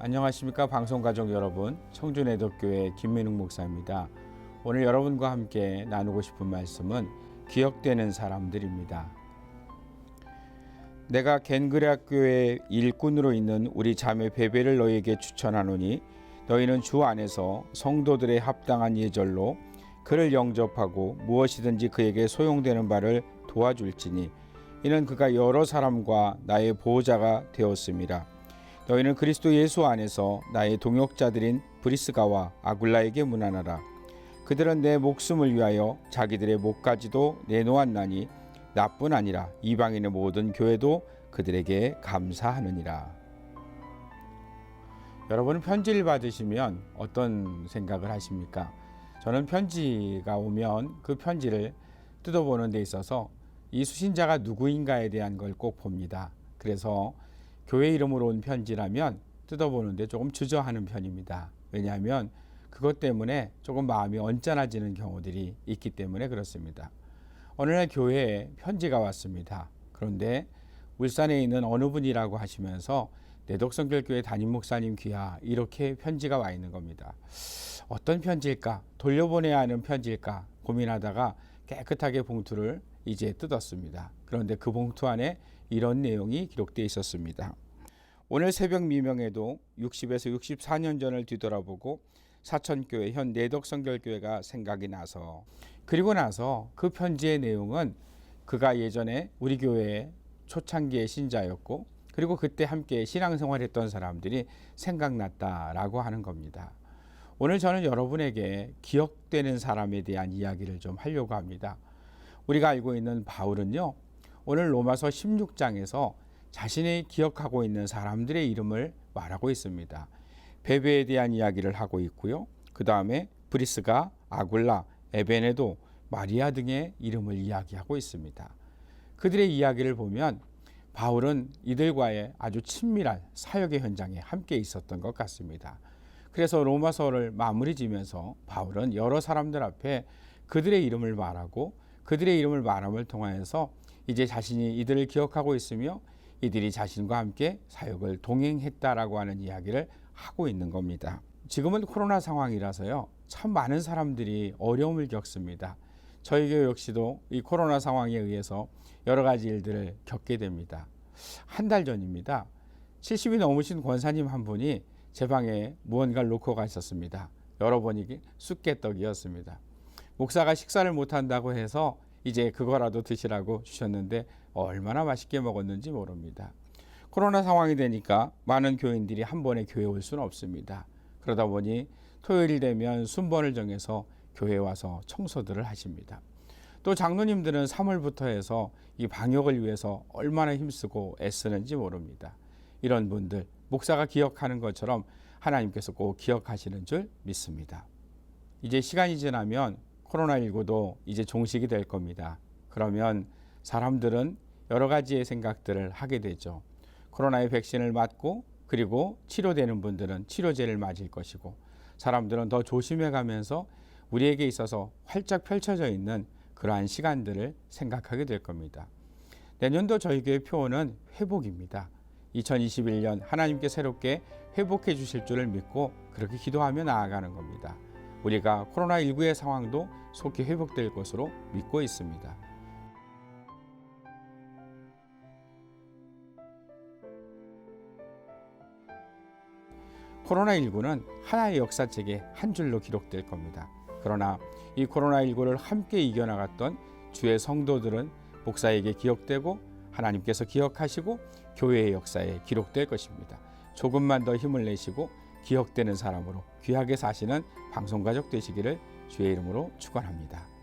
안녕하십니까 방송가족 여러분, 청주내덕교회 김민웅 목사입니다. 오늘 여러분과 함께 나누고 싶은 말씀은 기억되는 사람들입니다. 내가 겐그레아교회 일꾼으로 있는 우리 자매 베베를 너희에게 추천하노니 너희는 주 안에서 성도들의 합당한 예절로 그를 영접하고 무엇이든지 그에게 소용되는 바를 도와줄지니 이는 그가 여러 사람과 나의 보호자가 되었음이라. 너희는 그리스도 예수 안에서 나의 동역자들인 브리스가와 아굴라에게 문안하라. 그들은 내 목숨을 위하여 자기들의 목까지도 내놓았나니 나뿐 아니라 이방인의 모든 교회도 그들에게 감사하느니라. 여러분은 편지를 받으시면 어떤 생각을 하십니까? 저는 편지가 오면 그 편지를 뜯어보는 데 있어서 이 수신자가 누구인가에 대한 걸 꼭 봅니다. 그래서 교회 이름으로 온 편지라면 뜯어보는데 조금 주저하는 편입니다. 왜냐하면 그것 때문에 조금 마음이 언짢아지는 경우들이 있기 때문에 그렇습니다. 어느 날 교회에 편지가 왔습니다. 그런데 울산에 있는 어느 분이라고 하시면서 내덕성결교회 담임 목사님 귀하, 이렇게 편지가 와 있는 겁니다. 어떤 편지일까? 돌려보내야 하는 편지일까? 고민하다가 깨끗하게 봉투를 이제 뜯었습니다. 그런데 그 봉투 안에 이런 내용이 기록되어 있었습니다. 오늘 새벽 미명에도 60에서 64년 전을 뒤돌아보고 사천교회 현 내덕성결교회가 생각이 나서, 그리고 나서 그 편지의 내용은 그가 예전에 우리 교회의 초창기의 신자였고 그리고 그때 함께 신앙생활했던 사람들이 생각났다라고 하는 겁니다. 오늘 저는 여러분에게 기억되는 사람에 대한 이야기를 좀 하려고 합니다. 우리가 알고 있는 바울은요, 오늘 로마서 16장에서 자신이 기억하고 있는 사람들의 이름을 말하고 있습니다. 베베에 대한 이야기를 하고 있고요. 그 다음에 브리스가, 아굴라, 에베네도, 마리아 등의 이름을 이야기하고 있습니다. 그들의 이야기를 보면 바울은 이들과의 아주 친밀한 사역의 현장에 함께 있었던 것 같습니다. 그래서 로마서를 마무리 지면서 바울은 여러 사람들 앞에 그들의 이름을 말하고 그들의 이름을 말함을 통하여서 이제 자신이 이들을 기억하고 있으며 이들이 자신과 함께 사역을 동행했다라고 하는 이야기를 하고 있는 겁니다. 지금은 코로나 상황이라서요, 참 많은 사람들이 어려움을 겪습니다. 저희 교회 역시도 이 코로나 상황에 의해서 여러 가지 일들을 겪게 됩니다. 한 달 전입니다. 70이 넘으신 권사님 한 분이 제 방에 무언가를 놓고 가셨습니다. 열어보니 쑥개떡이었습니다. 목사가 식사를 못한다고 해서 이제 그거라도 드시라고 주셨는데 얼마나 맛있게 먹었는지 모릅니다. 코로나 상황이 되니까 많은 교인들이 한 번에 교회에 올 수는 없습니다. 그러다 보니 토요일 되면 순번을 정해서 교회에 와서 청소들을 하십니다. 또 장로님들은 3월부터 해서 이 방역을 위해서 얼마나 힘쓰고 애쓰는지 모릅니다. 이런 분들, 목사가 기억하는 것처럼 하나님께서 꼭 기억하시는 줄 믿습니다. 이제 시간이 지나면 코로나19도 이제 종식이 될 겁니다. 그러면 사람들은 여러 가지의 생각들을 하게 되죠. 코로나의 백신을 맞고 그리고 치료되는 분들은 치료제를 맞을 것이고, 사람들은 더 조심해 가면서 우리에게 있어서 활짝 펼쳐져 있는 그러한 시간들을 생각하게 될 겁니다. 내년도 저희 교회 표어는 회복입니다. 2021년 하나님께 새롭게 회복해 주실 줄을 믿고 그렇게 기도하며 나아가는 겁니다. 우리가 코로나19의 상황도 속히 회복될 것으로 믿고 있습니다. 코로나19는 하나의 역사책의 한 줄로 기록될 겁니다. 그러나 이 코로나19를 함께 이겨나갔던 주의 성도들은 목사에게 기억되고 하나님께서 기억하시고 교회의 역사에 기록될 것입니다. 조금만 더 힘을 내시고 기억되는 사람으로 귀하게 사시는 방송가족 되시기를 주의 이름으로 축원합니다.